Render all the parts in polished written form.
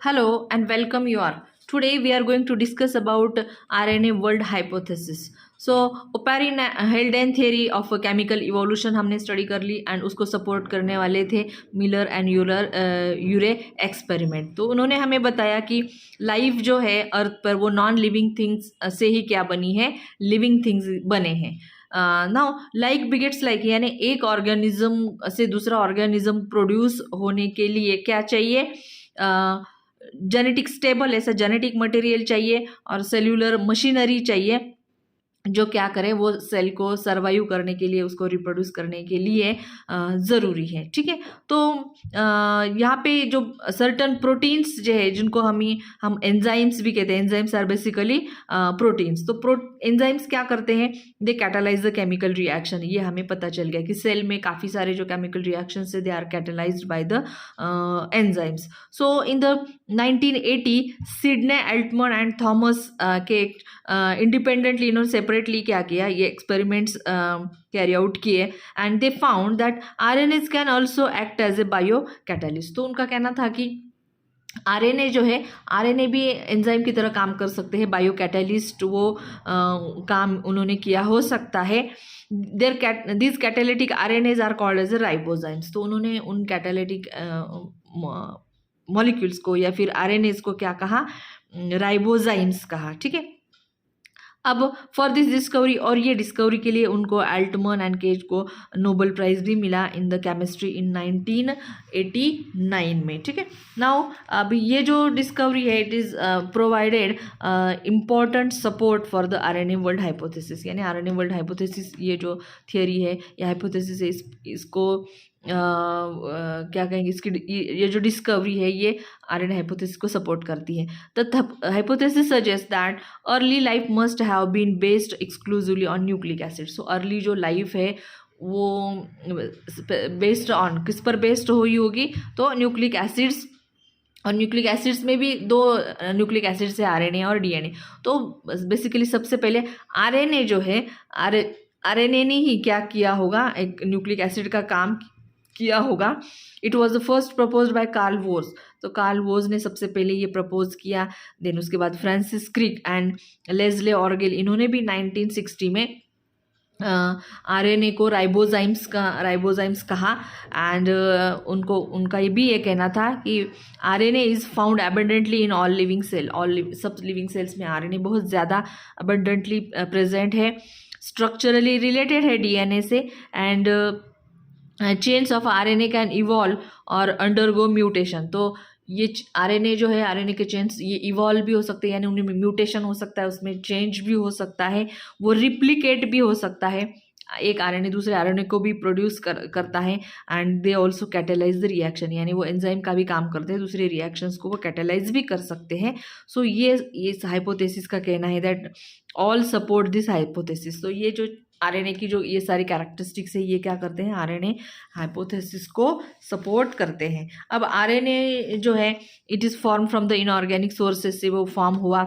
Hello and welcome you all. Today we are going to discuss about RNA world hypothesis. So Oparin हेल्डेन theory of chemical evolution हमने study कर ली and उसको support करने वाले थे Miller and you're experiment. तो उन्होंने हमें बताया कि लाइफ जो है अर्थ पर वो नॉन लिविंग थिंग्स से ही क्या बनी है, लिविंग थिंग्स बने हैं। नाउ लाइक बिगेट्स लाइक, यानी एक ऑर्गेनिज्म से दूसरा ऑर्गेनिज्म प्रोड्यूस होने के लिए क्या चाहिए, जेनेटिक स्टेबल ऐसा जेनेटिक मटेरियल चाहिए और सेल्यूलर मशीनरी चाहिए जो क्या करे, वो सेल को सर्वाइव करने के लिए, उसको रिप्रोड्यूस करने के लिए ज़रूरी है। ठीक है, तो यहाँ पे जो सर्टन प्रोटीन्स जो है जिनको हम एंजाइम्स भी कहते हैं, एंजाइम्स आर बेसिकली प्रोटीन्स। तो एंजाइम्स क्या करते हैं, दे कैटालाइज द केमिकल रिएक्शन। ये हमें पता चल गया कि सेल में काफ़ी सारे जो केमिकल रिएक्शन है they are catalysed by the enzymes. So in the 1980 Sidney Altman and Thomas Cech independently इन्होंने सेपरेटली क्या किया, ये एक्सपेरिमेंट्स कैरी आउट किए and they found that RNAs can also act as a biocatalyst. तो उनका कहना था कि आरएनए जो है, आरएनए भी एंजाइम की तरह काम कर सकते हैं, बायो कैटालिस्ट वो काम उन्होंने किया हो सकता है। This catalytic RNAs are called as a ribozymes. तो उन्होंने उन कैटालिटिक मॉलिक्यूल्स को या फिर आरएनएज को क्या कहा, राइबोजाइम्स कहा। ठीक है, अब फॉर दिस डिस्कवरी, और ये डिस्कवरी के लिए उनको अल्टमन एंड केज को नोबेल प्राइज भी मिला इन द केमिस्ट्री इन 1989 में। ठीक है, नाउ अब ये जो डिस्कवरी है it is provided important support for the RNA world hypothesis. यानी आरएनए वर्ल्ड हाइपोथेसिस ये जो थियोरी है या हाइपोथेसिस है, इसको क्या कहेंगे, इसकी ये जो डिस्कवरी है ये आरएनए हाइपोथेसिस को सपोर्ट करती है। The hypothesis suggest that early life must have been based exclusively on nucleic acid. So early जो लाइफ है वो बेस्ड ऑन किस पर बेस्ड हुई होगी, तो न्यूक्लिक एसिड्स, और न्यूक्लिक एसिड्स में भी दो न्यूक्लिक एसिड्स है, आरएनए और डीएनए। तो बेसिकली सबसे पहले आरएनए जो है, आरएनए ने ही क्या किया होगा, एक न्यूक्लिक एसिड का काम किया होगा। It was the first proposed by Carl Woese. तो कार्ल वोज ने सबसे पहले ये प्रपोज किया। देन उसके बाद Francis Crick and Leslie Orgel, इन्होंने भी 1960 में आरएनए को राइबोजाइम्स कहा एंड उनका ये भी ये कहना था कि RNA is found abundantly in all living cell. सब लिविंग सेल्स में आरएनए बहुत ज़्यादा एबंडेंटली प्रेजेंट है, स्ट्रक्चरली रिलेटेड है डीएनए से, and chains of RNA can evolve और अंडरगो म्यूटेशन। तो ये आरएनए जो है, आरएनए के चेन्स ये इवॉल्व भी हो सकते हैं, यानी उनमें म्यूटेशन हो सकता है, उसमें चेंज भी हो सकता है, वो रिप्लिकेट भी हो सकता है। एक आरएनए दूसरे आरएनए को भी प्रोड्यूस करता है and they also catalyse the reaction, यानी वो एंजाइम का भी काम करते हैं, दूसरे रिएक्शंस को वो कैटेलाइज भी कर सकते हैं। सो ये हाइपोथेसिस का कहना है that all support this hypothesis. तो ये जो आरएनए की जो ये सारी कैरेक्टरिस्टिक्स है ये क्या करते हैं, आरएनए हाइपोथेसिस को सपोर्ट करते हैं। अब आरएनए जो है it is form from the inorganic sources से वो फॉर्म हुआ।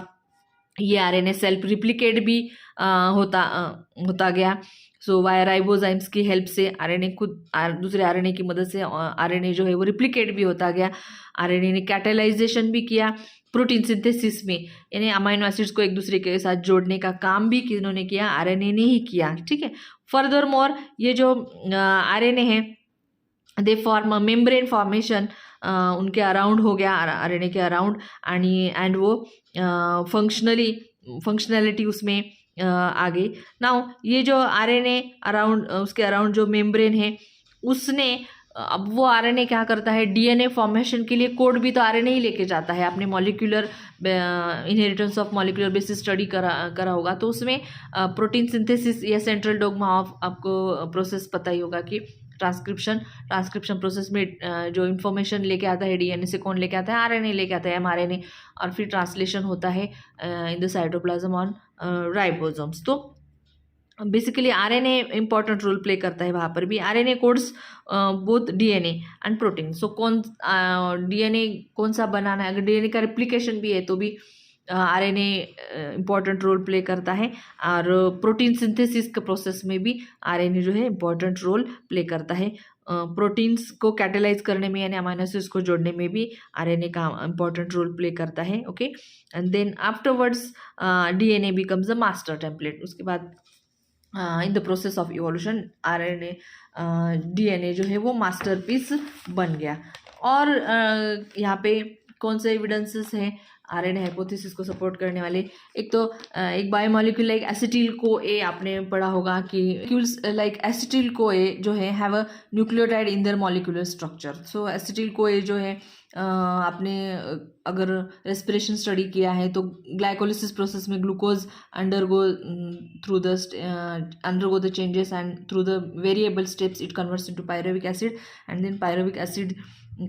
ये आरएनए सेल्फ रिप्लिकेट भी होता गया। सो वाया राइबोजाइम्स की हेल्प से आरएनए खुद दूसरे आरएनए की मदद से आरएनए जो है वो रिप्लिकेट भी होता गया। आरएनए ने कैटेलाइजेशन भी किया प्रोटीन सिंथेसिस में, यानी अमाइनो एसिड्स को एक दूसरे के साथ जोड़ने का काम भी किन्होंने किया, आरएनए ने ही किया। ठीक है, फर्दर मोर ये जो आरएनए है दे फॉर्म मेम्ब्रेन फॉर्मेशन उनके अराउंड हो गया, आरएनए के अराउंड, एंड वो फंक्शनैलिटी उसमें आ गई। नाउ ये जो आरएनए अराउंड, उसके अराउंड जो मेम्ब्रेन है उसने, अब वो आरएनए क्या करता है, डीएनए फॉर्मेशन के लिए कोड भी तो आरएनए ही लेके जाता है। आपने molecular inheritance of molecular basis study करा होगा, तो उसमें प्रोटीन सिंथेसिस या सेंट्रल डोग्मा ऑफ आपको प्रोसेस पता ही होगा कि ट्रांसक्रिप्शन प्रोसेस में जो इन्फॉर्मेशन लेके आता है डीएनए से कौन लेके आता है, आरएनए लेके आता है, एमआरएनए, और फिर ट्रांसलेशन होता है in the cytoplasm on ribosomes. तो basically RNA important role play करता है वहाँ पर भी। RNA codes both DNA and protein. So DNA कौन सा बनाना है, अगर डीएनए का रेप्लिकेशन भी है तो भी आरएनए इम्पॉर्टेंट रोल प्ले करता है, और प्रोटीन सिंथेसिस के प्रोसेस में भी आरएनए जो है इम्पॉर्टेंट रोल प्ले करता है। प्रोटीन्स को कैटेलाइज करने में यानी अमाइनो एसिड्स को जोड़ने में भी आरएनए का इंपॉर्टेंट रोल प्ले करता है. Okay, and then afterwards DNA becomes the master template. उसके बाद in the process of evolution RNA DNA जो है वो मास्टरपीस बन गया. और यहाँ पे कौन से एविडेंसेस हैं आरएनए हाइपोथेसिस को सपोर्ट करने वाले? एक तो एक बायोमोलिक्यूल लाइक एसिटिल को ए आपने पढ़ा होगा कि मॉलिक्यूल्स लाइक एसिटिल को ए जो है have a nucleotide in their molecular structure. So acetyl को ए जो है आपने अगर रेस्पिरेशन स्टडी किया है तो ग्लाइकोलिसिस प्रोसेस में glucose undergo the changes and through the variable steps it converts into pyruvic acid and then pyruvic acid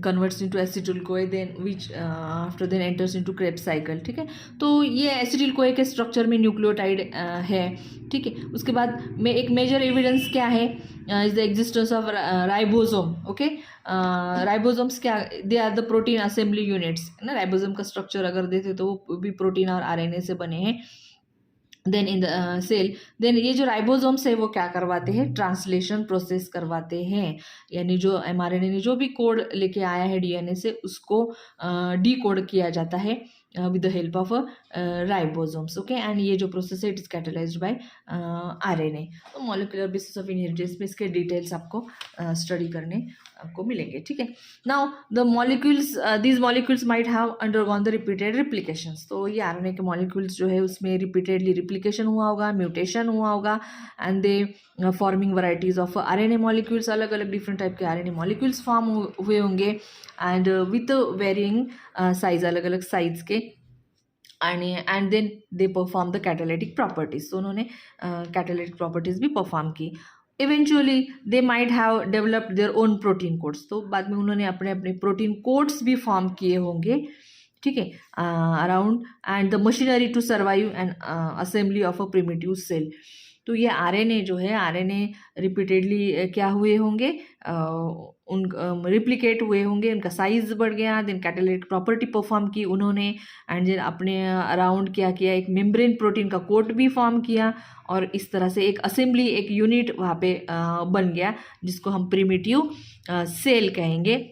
converts into acetyl CoA then which after then enters into Krebs cycle. ठीक है, तो ये acetyl कोए के structure में nucleotide है. ठीक है, उसके बाद में एक मेजर एविडेंस क्या है? Is the existence of ribosome. Okay, ribosomes क्या? They are the protein assembly units ना. राइबोसोम का स्ट्रक्चर अगर देखे तो वो भी प्रोटीन और आरएनए से बने हैं. Then in the cell, then ये जो राइबोसोम्स है वो क्या करवाते हैं? ट्रांसलेशन प्रोसेस करवाते हैं. यानी जो एमआरएनए ने जो भी कोड लेके आया है डीएनए से उसको डीकोड किया जाता है with the help of ribosomes. Okay, and ये जो प्रोसेस है it is catalysed by RNA. तो मॉलिक्यूलर बेसिस ऑफ इनहेरिटेंस में इसके डिटेल्स आपको स्टडी करने आपको मिलेंगे. ठीक है, now the molecules, these molecules might have undergone the repeated replications. तो ये आरएनए के मॉलिक्यूल्स जो है उसमें रिपीटेडली रिप्लिकेशन हुआ होगा, म्यूटेशन हुआ होगा, and they forming varieties of RNA molecules. अलग अलग डिफरेंट टाइप के आरएनए मॉलिक्यूल्स फॉर्म हुए होंगे एंड विथ वेरिंग साइज, अलग अलग साइज के. And then they perform the catalytic properties. तो उन्होंने कैटालिटिक प्रॉपर्टीज भी परफॉर्म की. Eventually they might have developed their own protein codes. तो बाद में उन्होंने अपने अपने प्रोटीन कोड्स भी फॉर्म किए होंगे. ठीक है, around and the machinery to survive an assembly of a primitive cell. तो ये आरएनए जो है, आरएनए रिपीटेडली क्या हुए होंगे? उन रिप्लिकेट हुए होंगे, उनका साइज बढ़ गया, देन कैटालिटिक प्रॉपर्टी परफॉर्म की उन्होंने, एंड देन अपने अराउंड क्या किया? एक मेम्ब्रेन प्रोटीन का कोट भी फॉर्म किया, और इस तरह से एक असेंबली, एक यूनिट वहाँ पे बन गया जिसको हम प्रिमिटिव सेल कहेंगे.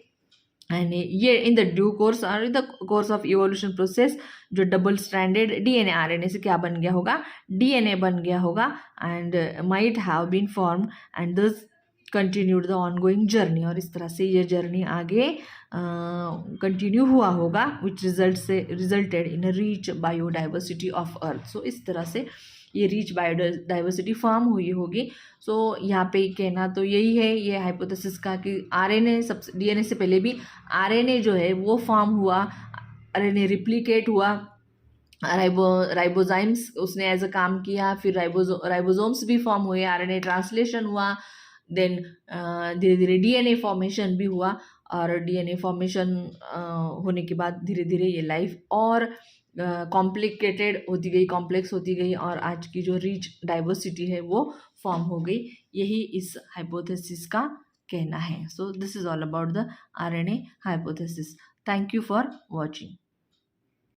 एंड ये इन द ड्यू कोर्स और in the course of evolution process जो डबल स्ट्रैंडेड डीएनए आरएनए से क्या बन गया होगा? डीएनए बन गया होगा, and might have been form and thus continued the ongoing journey. और इस तरह से ये जर्नी आगे कंटिन्यू हुआ होगा which resulted in rich biodiversity of Earth. So इस तरह से ये रीच बायोडाइवर्सिटी फॉर्म हुई होगी. सो यहाँ पे कहना तो यही है ये हाइपोथेसिस का कि आरएनए सबसे, डीएनए से पहले भी आरएनए जो है वो फॉर्म हुआ, आरएनए रिप्लिकेट हुआ, राइबोजाइम्स उसने एज अ काम किया, फिर राइबोसोम्स भी फॉर्म हुए, आरएनए ट्रांसलेशन हुआ, देन धीरे धीरे डीएनए फॉर्मेशन भी हुआ, और डीएनए फॉर्मेशन होने के बाद धीरे धीरे ये लाइफ और कॉम्प्लिकेटेड होती गई, कॉम्प्लेक्स होती गई, और आज की जो रीच डाइवर्सिटी है वो फॉर्म हो गई. यही इस हाइपोथेसिस का कहना है. So this is all about the RNA hypothesis. Thank you for watching.